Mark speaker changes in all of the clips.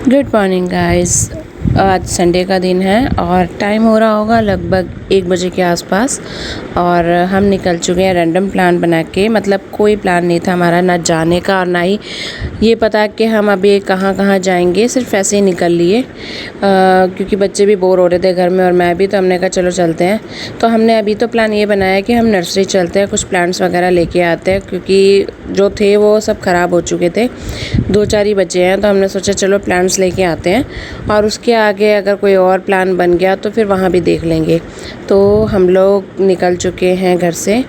Speaker 1: Good morning guys. आज Sunday का दिन है और टाइम हो रहा होगा लगभग 1 बजे के आसपास और हम निकल चुके हैं रैंडम प्लान बना के। मतलब कोई प्लान नहीं था हमारा, ना जाने का और ना ही ये पता कि हम अभी कहाँ कहाँ जाएंगे। सिर्फ ऐसे ही निकल लिए क्योंकि बच्चे भी बोर हो रहे थे घर में और मैं भी, तो हमने कहा चलो चलते हैं। तो हमने अभी तो प्लान ये बनाया कि हम नर्सरी चलते हैं, कुछ प्लांट्स वगैरह लेके आते हैं क्योंकि जो थे वो सब ख़राब हो चुके थे, 2-4 ही बचे हैं। तो हमने सोचा चलो प्लांट्स लेके आते हैं और उसके आगे अगर कोई और प्लान बन गया तो फिर वहाँ भी देख लेंगे। तो हम लोग निकल चुके हैं घर से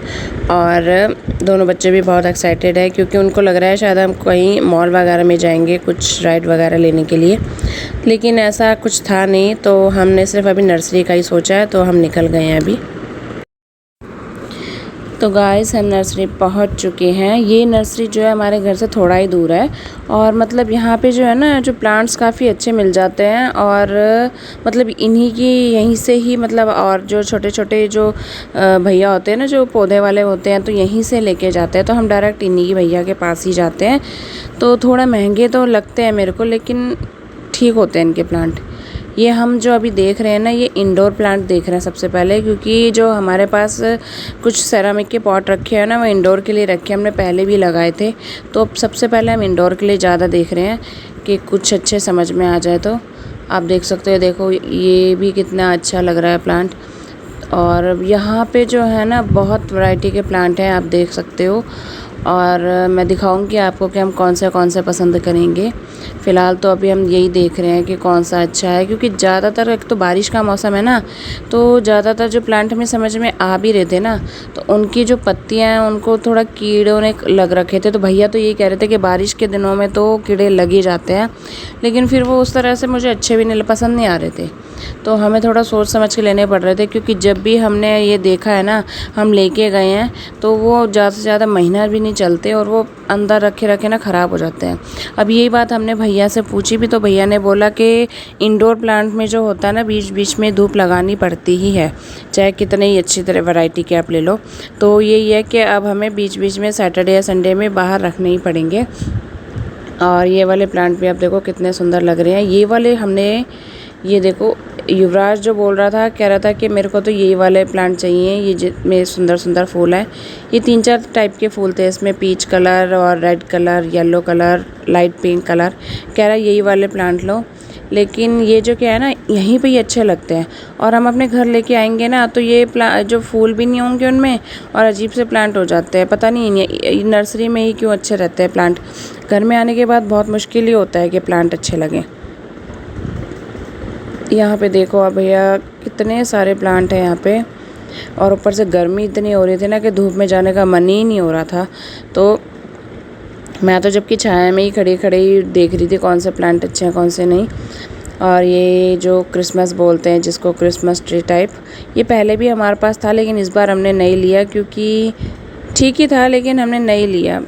Speaker 1: और दोनों बच्चे भी बहुत एक्साइटेड है क्योंकि उनको लग रहा है शायद हम कहीं मॉल वगैरह में जाएंगे कुछ राइड वगैरह लेने के लिए, लेकिन ऐसा कुछ था नहीं। तो हमने सिर्फ अभी नर्सरी का ही सोचा है, तो हम निकल गए हैं अभी। तो गाइस हम नर्सरी पहुंच चुके हैं। ये नर्सरी जो है हमारे घर से थोड़ा ही दूर है और मतलब यहाँ पे जो है ना, जो प्लांट्स काफ़ी अच्छे मिल जाते हैं और मतलब इन्हीं की यहीं से ही मतलब, और जो छोटे छोटे जो भैया होते हैं ना, जो पौधे वाले होते हैं, तो यहीं से लेके जाते हैं। तो हम डायरेक्ट इन्हीं की भैया के पास ही जाते हैं। तो थोड़ा महंगे तो लगते हैं मेरे को, लेकिन ठीक होते हैं इनके प्लांट। ये हम जो अभी देख रहे हैं ना, ये इंडोर प्लांट देख रहे हैं सबसे पहले, क्योंकि जो हमारे पास कुछ सेरामिक के पॉट रखे हैं ना, वो इंडोर के लिए रखे हैं, हमने पहले भी लगाए थे। तो अब सबसे पहले हम इंडोर के लिए ज़्यादा देख रहे हैं कि कुछ अच्छे समझ में आ जाए। तो आप देख सकते हो, देखो ये भी कितना अच्छा लग रहा है प्लांट। और यहाँ पे जो है ना, बहुत वैरायटी के प्लांट हैं, आप देख सकते हो। और मैं दिखाऊंगी आपको कि हम कौन से पसंद करेंगे। फ़िलहाल तो अभी हम यही देख रहे हैं कि कौन सा अच्छा है, क्योंकि ज़्यादातर एक तो बारिश का मौसम है ना, तो ज़्यादातर जो प्लांट हमें समझ में आ भी रहे थे ना, तो उनकी जो पत्तियां हैं उनको थोड़ा कीड़ों ने लग रखे थे। तो भैया तो ये कह रहे थे कि बारिश के दिनों में तो कीड़े लग ही जाते हैं, लेकिन फिर वो उस तरह से मुझे अच्छे भी नहीं पसंद नहीं आ रहे थे। तो हमें थोड़ा सोच समझ के लेने पड़ रहे थे, क्योंकि जब भी हमने ये देखा है ना, हम लेके गए हैं, तो वो ज़्यादा से ज़्यादा महीना भी नहीं चलते और वो अंदर रखे रखे ना ख़राब हो जाते हैं। अब यही बात हमने भैया से पूछी भी, तो भैया ने बोला कि इंडोर प्लांट में जो होता है ना, बीच बीच में धूप लगानी पड़ती ही है, चाहे कितने ही अच्छी तरह वैरायटी के आप ले लो। तो यही है कि अब हमें बीच बीच में सैटरडे या संडे में बाहर रखने ही पड़ेंगे। और ये वाले प्लांट भी आप देखो कितने सुंदर लग रहे हैं। ये वाले हमने, ये देखो युवराज जो बोल रहा था, कह रहा था कि मेरे को तो यही वाले प्लांट चाहिए, ये जिसमें सुंदर सुंदर फूल हैं। ये 3-4 टाइप के फूल थे इसमें, पीच कलर और red colour, yellow colour, light pink colour. कह रहा यही वाले प्लांट लो, लेकिन ये जो क्या है ना, यहीं पे ही अच्छे लगते हैं। और हम अपने घर लेके आएंगे ना, तो ये जो फूल भी नहीं होंगे उनमें और अजीब से प्लांट हो जाते हैं। पता नहीं नर्सरी में ही क्यों अच्छे रहते हैं प्लांट, घर में आने के बाद बहुत मुश्किल ही होता है कि प्लांट अच्छे लगें। यहाँ पे देखो आप भैया, कितने सारे प्लांट हैं यहाँ पे। और ऊपर से गर्मी इतनी हो रही थी ना कि धूप में जाने का मन ही नहीं हो रहा था। तो मैं तो जबकि छाया में ही खड़ी खड़ी देख रही थी कौन से प्लांट अच्छे हैं कौन से नहीं। और ये जो क्रिसमस बोलते हैं जिसको, क्रिसमस ट्री टाइप, ये पहले भी हमारे पास था, लेकिन इस बार हमने नहीं लिया क्योंकि ठीक ही था, लेकिन हमने नहीं लिया।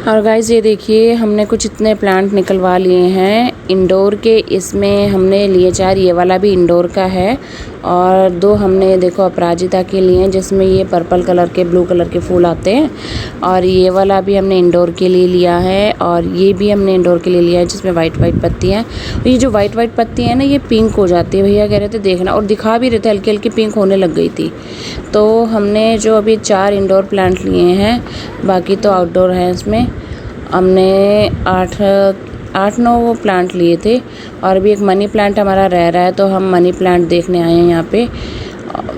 Speaker 1: और गाइस ये देखिए, हमने कुछ इतने प्लांट निकलवा लिए हैं इंडोर के। इसमें हमने लिए 4, ये वाला भी इंडोर का है, और 2 हमने देखो अपराजिता के लिए हैं, जिसमें ये पर्पल कलर के, ब्लू कलर के फूल आते हैं। और ये वाला भी हमने इंडोर के लिए लिया है, और ये भी हमने इंडोर के लिए लिया है, जिसमें वाइट वाइट पत्ती हैं। ये जो वाइट वाइट पत्ती हैं ना, ये पिंक हो जाती है, भैया कह रहे थे देखना, और दिखा भी रहे थे, हल्की हल्की पिंक होने लग गई थी। तो हमने जो अभी 4 इंडोर प्लांट लिए हैं, बाकी तो आउटडोर हैं। इसमें हमने 8-9 वो प्लांट लिए थे, और अभी एक मनी प्लांट हमारा रह रहा है, तो हम मनी प्लांट देखने आए हैं यहाँ पे।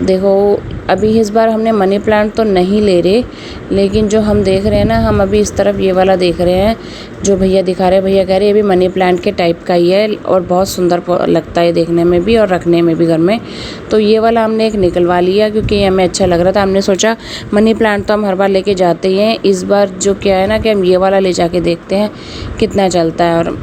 Speaker 1: देखो अभी इस बार हमने मनी प्लांट तो नहीं ले रहे, लेकिन जो हम देख रहे हैं ना, हम अभी इस तरफ ये वाला देख रहे हैं जो भैया दिखा रहे हैं। भैया कह रहे हैं ये भी मनी प्लांट के टाइप का ही है और बहुत सुंदर लगता है देखने में भी और रखने में भी घर में। तो ये वाला हमने एक निकलवा लिया क्योंकि ये हमें अच्छा लग रहा था। हमने सोचा मनी प्लांट तो हम हर बार लेके जाते ही हैं, इस बार जो क्या है ना कि हम ये वाला ले जाके देखते हैं कितना चलता है। और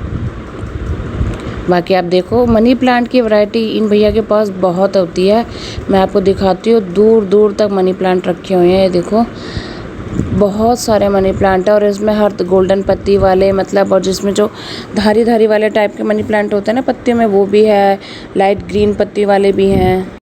Speaker 1: बाकी आप देखो मनी प्लांट की वैरायटी इन भैया के पास बहुत होती है। मैं आपको दिखाती हूँ, दूर दूर तक मनी प्लांट रखे हुए हैं। ये देखो बहुत सारे मनी प्लांट है, और इसमें हर गोल्डन पत्ती वाले मतलब, और जिसमें जो धारी धारी वाले टाइप के मनी प्लांट होते हैं ना पत्तियों में, वो भी है, लाइट ग्रीन पत्ती वाले भी हैं।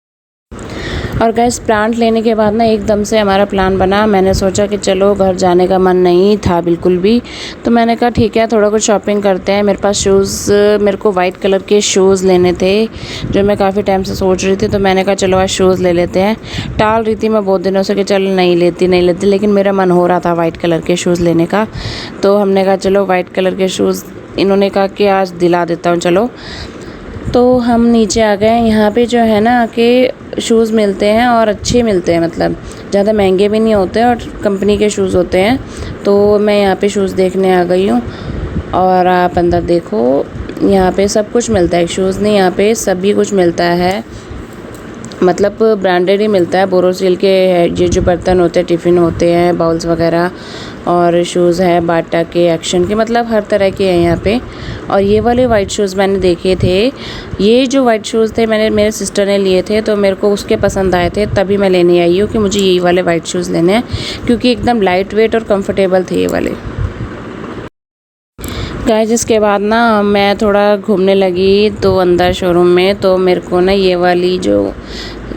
Speaker 1: और गाइस प्लांट लेने के बाद ना एकदम से हमारा प्लान बना। मैंने सोचा कि चलो, घर जाने का मन नहीं था बिल्कुल भी, तो मैंने कहा ठीक है थोड़ा कुछ शॉपिंग करते हैं। मेरे पास शूज़, मेरे को वाइट कलर के शूज़ लेने थे जो मैं काफ़ी टाइम से सोच रही थी, तो मैंने कहा चलो आज शूज़ ले लेते हैं। टाल रही थी मैं बहुत दिनों से कि चलो नहीं लेती, लेकिन मेरा मन हो रहा था वाइट कलर के शूज़ लेने का, तो हमने कहा चलो वाइट कलर के शूज़, इन्होंने कहा कि आज दिला देता हूँ चलो। तो हम नीचे आ गए। यहाँ पे जो है ना कि शूज़ मिलते हैं और अच्छे मिलते हैं, मतलब ज़्यादा महंगे भी नहीं होते और कंपनी के शूज़ होते हैं। तो मैं यहाँ पे शूज़ देखने आ गई हूँ और आप अंदर देखो, यहाँ पे सब कुछ मिलता है, शूज़ नहीं यहाँ पे सभी कुछ मिलता है, मतलब ब्रांडेड ही मिलता है। बोरोसिल के ये जो बर्तन होते हैं, टिफ़िन होते हैं, बाउल्स वगैरह, और शूज़ है बाटा के, एक्शन के, मतलब हर तरह के हैं यहाँ पे। और ये वाले वाइट शूज़ मैंने देखे थे, ये जो वाइट शूज़ थे मैंने, मेरे सिस्टर ने लिए थे तो मेरे को उसके पसंद आए थे, तभी मैं लेने आई हूँ कि मुझे यही वाले वाइट शूज़ लेने हैं, क्योंकि एकदम लाइट वेट और कंफर्टेबल थे ये वाले। गाइस इसके बाद ना मैं थोड़ा घूमने लगी तो अंदर शोरूम में, तो मेरे को ना ये वाली जो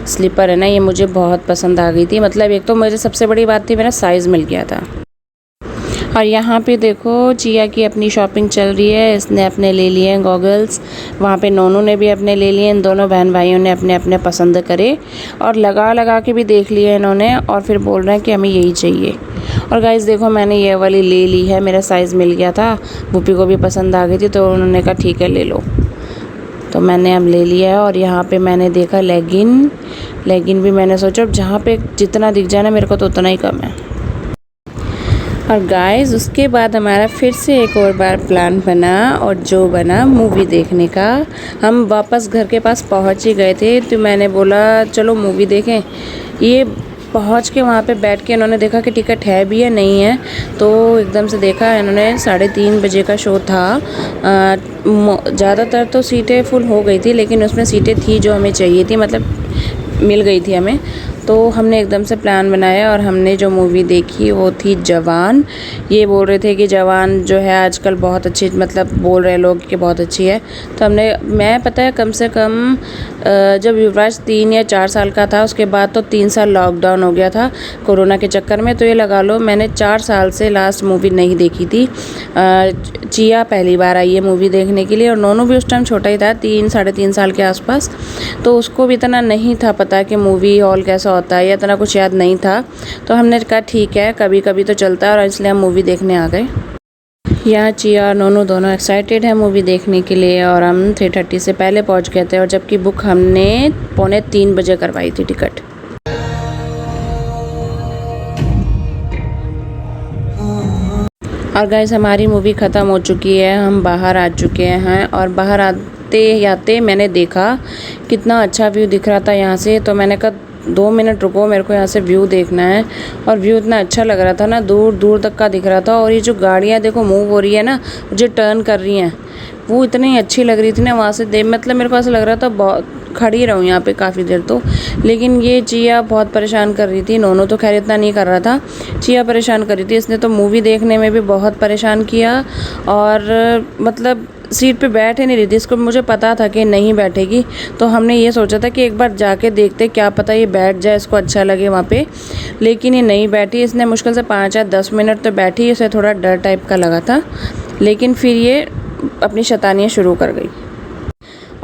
Speaker 1: स्लीपर है ना, ये मुझे बहुत पसंद आ गई थी। मतलब एक तो मुझे सबसे बड़ी बात थी, मेरा साइज़ मिल गया था। और यहाँ पे देखो चिया की अपनी शॉपिंग चल रही है, इसने अपने ले लिए हैं गॉगल्स, वहाँ पे नोनू ने भी अपने ले लिए। इन दोनों बहन भाइयों ने अपने अपने पसंद करे और लगा के भी देख लिए इन्होंने, और फिर बोल रहे हैं कि हमें यही चाहिए। और गाइस देखो मैंने ये वाली ले ली है, मेरा साइज़ मिल गया था, भूपी को भी पसंद आ गई थी, तो उन्होंने कहा ठीक है ले लो, तो मैंने अब ले लिया है। और यहाँ पे मैंने देखा लेगिन भी मैंने सोचा अब जहाँ पे जितना दिख जाए ना मेरे को तो उतना ही कम है। और गाइस उसके बाद हमारा फिर से एक और बार प्लान बना, और जो बना मूवी देखने का। हम वापस घर के पास पहुंच ही गए थे, तो मैंने बोला चलो मूवी देखें। ये पहुंच के वहाँ पे बैठ के इन्होंने देखा कि टिकट है भी या नहीं है, तो एकदम से देखा इन्होंने, 3:30 बजे का शो था। ज़्यादातर तो सीटें फुल हो गई थी, लेकिन उसमें सीटें थी जो हमें चाहिए थी, मतलब मिल गई थी हमें। तो हमने एकदम से प्लान बनाया और हमने जो मूवी देखी वो थी जवान। ये बोल रहे थे कि जवान जो है आजकल बहुत अच्छी, मतलब बोल रहे लोग कि बहुत अच्छी है। तो मैं पता है कम से कम जब युवराज 3 या 4 साल का था, उसके बाद तो 3 साल लॉकडाउन हो गया था कोरोना के चक्कर में, तो ये लगा लो मैंने 4 साल से लास्ट मूवी नहीं देखी थी। चिया पहली बार आई है मूवी देखने के लिए, और नोनू भी उस टाइम छोटा ही था, 3-3.5 साल के आसपास, तो उसको भी इतना नहीं था पता कि मूवी हॉल कैसा होता है, या इतना कुछ याद नहीं था। तो हमने कहा ठीक है कभी कभी तो चलता है, और इसलिए हम मूवी देखने आ गए। यहाँ चिया और नोनू दोनों एक्साइटेड है मूवी देखने के लिए, और हम 3:30 से पहले पहुँच गए थे, और जबकि बुक हमने 2:45 बजे करवाई थी टिकट। और गाइस हमारी मूवी ख़त्म हो चुकी है, हम बाहर आ चुके हैं, और बाहर आते मैंने देखा कितना अच्छा व्यू दिख रहा था यहाँ से, तो मैंने कहा 2 मिनट रुको, मेरे को यहाँ से व्यू देखना है। और व्यू इतना अच्छा लग रहा था ना, दूर दूर तक का दिख रहा था। और ये जो गाड़ियाँ देखो मूव हो रही है ना, जो टर्न कर रही हैं, वो इतनी अच्छी लग रही थी ना वहाँ से मतलब मेरे को ऐसा लग रहा था बहुत खड़ी रहूँ यहाँ पे काफ़ी देर तो। लेकिन ये चिया बहुत परेशान कर रही थी, नोनू तो खैर इतना नहीं कर रहा था, चिया परेशान कर रही थी। इसने तो मूवी देखने में भी बहुत परेशान किया, और मतलब सीट पे बैठ ही नहीं रही थी। इसको मुझे पता था कि नहीं बैठेगी, तो हमने ये सोचा था कि एक बार जाके देखते, क्या पता ये बैठ जाए, इसको अच्छा लगे वहाँ पे। लेकिन ये नहीं बैठी, इसने मुश्किल से 5 या 10 मिनट तो बैठी, इसे थोड़ा डर टाइप का लगा था, लेकिन फिर ये अपनी शैतानियाँ शुरू कर गई।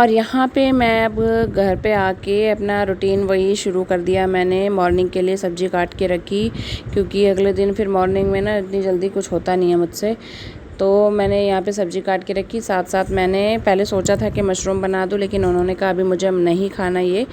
Speaker 1: और यहाँ पे मैं अब घर पे आके अपना रूटीन वही शुरू कर दिया। मैंने मॉर्निंग के लिए सब्ज़ी काट के रखी, क्योंकि अगले दिन फिर मॉर्निंग में ना इतनी जल्दी कुछ होता नहीं है मुझसे, तो मैंने यहाँ पे सब्ज़ी काट के रखी। साथ साथ मैंने पहले सोचा था कि मशरूम बना दूँ, लेकिन उन्होंने कहा अभी मुझे नहीं खाना ये,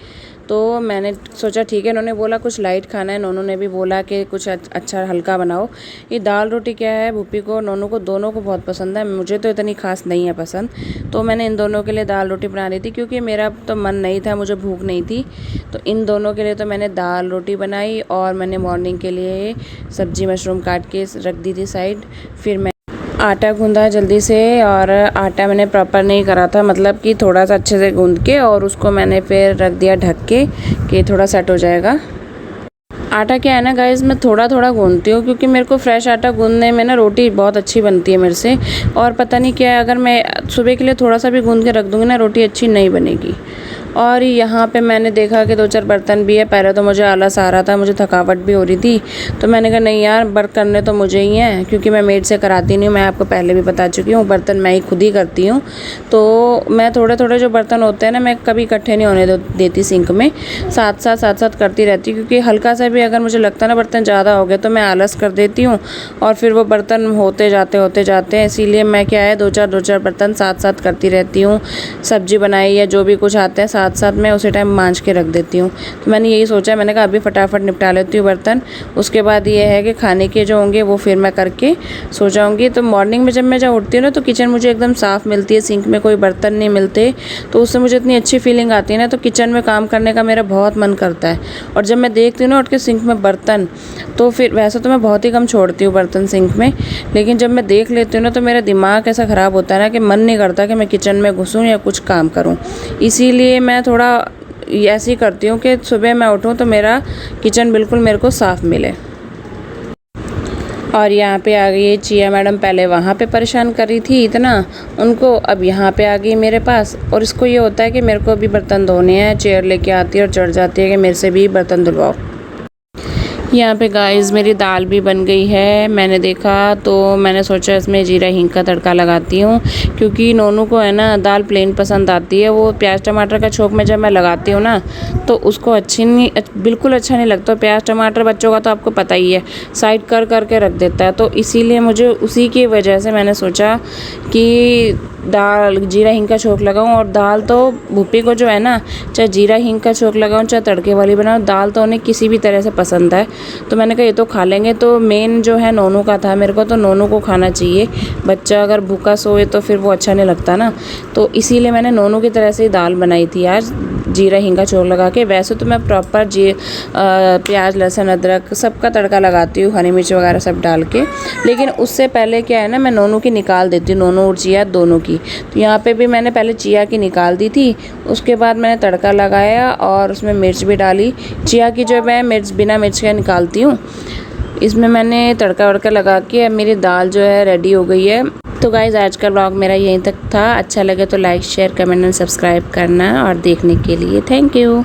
Speaker 1: तो मैंने सोचा ठीक है, उन्होंने बोला कुछ लाइट खाना है, नोनू ने भी बोला कि कुछ अच्छा हल्का बनाओ। ये दाल रोटी क्या है, भूपी को नोनू को दोनों को बहुत पसंद है, मुझे तो इतनी खास नहीं है पसंद, तो मैंने इन दोनों के लिए दाल रोटी बना रही थी, क्योंकि मेरा तो मन नहीं था, मुझे भूख नहीं थी, तो इन दोनों के लिए तो मैंने दाल रोटी बनाई। और मैंने मॉर्निंग के लिए सब्ज़ी मशरूम काट के रख दी थी साइड। फिर मैं आटा गूंदा जल्दी से, और आटा मैंने प्रॉपर नहीं करा था, मतलब कि थोड़ा सा अच्छे से गूंद के, और उसको मैंने फिर रख दिया ढक के कि थोड़ा सेट हो जाएगा। आटा क्या है ना गाइस, मैं थोड़ा थोड़ा गूंदती हूँ, क्योंकि मेरे को फ्रेश आटा गूंदने में ना रोटी बहुत अच्छी बनती है मेरे से। और पता नहीं क्या है, अगर मैं सुबह के लिए थोड़ा सा भी गूंद के रख दूँगी ना, रोटी अच्छी नहीं बनेगी। और यहाँ पे मैंने देखा कि 2-4 बर्तन भी है। पहले तो मुझे आलस आ रहा था, मुझे थकावट भी हो रही थी, तो मैंने कहा नहीं यार, वर्क करने तो मुझे ही हैं, क्योंकि मैं मेड से कराती नहीं हूँ। मैं आपको पहले भी बता चुकी हूँ, बर्तन मैं ही खुद ही करती हूँ। तो मैं थोड़े-थोड़े जो बर्तन होते हैं ना, मैं कभी इकट्ठे नहीं होने देती सिंक में, साथ-साथ करती रहती हूँ, क्योंकि हल्का सा भी अगर मुझे लगता है ना बर्तन ज़्यादा हो गए, तो मैं आलस कर देती हूँ और फिर वो बर्तन होते जाते हैं। इसीलिए मैं क्या है 2-4 बर्तन साथ-साथ करती रहती हूँ। सब्ज़ी बनाई या जो भी कुछ आता है साथ-साथ मैं उसी टाइम मांज के रख देती हूँ। तो मैंने यही सोचा, मैंने कहा अभी फटाफट निपटा लेती हूँ बर्तन, उसके बाद ये है कि खाने के जो होंगे वो फिर मैं करके सो जाऊँगी। तो मॉर्निंग में जब उठती हूँ ना, तो किचन मुझे एकदम साफ़ मिलती है, सिंक में कोई बर्तन नहीं मिलते, तो उससे मुझे इतनी अच्छी फीलिंग आती है ना, तो किचन में काम करने का मेरा बहुत मन करता है। और जब मैं देखती हूँ ना उठ के सिंक में बर्तन, तो फिर वैसे तो मैं बहुत ही कम छोड़ती हूँ बर्तन सिंक में, लेकिन जब मैं देख लेती हूँ ना, तो मेरा दिमाग ऐसा ख़राब होता है ना कि मन नहीं करता कि मैं किचन में घुसूँ या कुछ काम करूँ। इसीलिए मैं थोड़ा ऐसे ही करती हूँ कि सुबह मैं उठूँ तो मेरा किचन बिल्कुल मेरे को साफ़ मिले। और यहाँ पे आ गई है चिया मैडम। पहले वहाँ पे परेशान कर रही थी इतना उनको, अब यहाँ पे आ गई मेरे पास। और इसको ये होता है कि मेरे को भी बर्तन धोने हैं, चेयर लेके आती है और चढ़ जाती है कि मेरे से भी बर्तन धुलवाओ। यहाँ पे गाइस मेरी दाल भी बन गई है। मैंने देखा तो मैंने सोचा इसमें जीरा हींग का तड़का लगाती हूँ, क्योंकि नोनू को है ना दाल प्लेन पसंद आती है। वो प्याज टमाटर का छोंक में जब मैं लगाती हूँ ना, तो उसको बिल्कुल अच्छा नहीं लगता। प्याज टमाटर बच्चों का तो आपको पता ही है, साइड कर के रख देता है। तो इसीलिए मुझे उसी की वजह से मैंने सोचा कि दाल जीरा हींग का छोंक लगाऊं। और दाल तो भूपी को जो है ना, चाहे जीरा हींग का छोंक लगाऊं चाहे तड़के वाली बनाऊं, दाल तो उन्हें किसी भी तरह से पसंद है। तो मैंने कहा ये तो खा लेंगे। तो मेन जो है नोनू का था, मेरे को तो नोनू को खाना चाहिए। बच्चा अगर भूखा सोए तो फिर वो अच्छा नहीं लगता ना, तो इसीलिए मैंने नोनू की तरह से ही दाल बनाई थी आज, जीरा हींग का छोंक लगा के। वैसे तो मैं प्रॉपर प्याज लहसुन अदरक सबका तड़का लगाती हूँ, हरी मिर्च वगैरह सब डाल के, लेकिन उससे पहले क्या है ना, मैं नोनू की निकाल देती हूँ, नोनू और चिया दोनों की। तो यहाँ पे भी मैंने पहले चिया की निकाल दी थी, उसके बाद मैंने तड़का लगाया और उसमें मिर्च भी डाली। चिया की जो मैं बिना मिर्च का निकालती हूँ, इसमें मैंने तड़का वड़का लगा के अब मेरी दाल जो है रेडी हो गई है। तो गाइज़ आज का व्लॉग मेरा यहीं तक था। अच्छा लगे तो like share comment and subscribe करना, और देखने के लिए थैंक यू।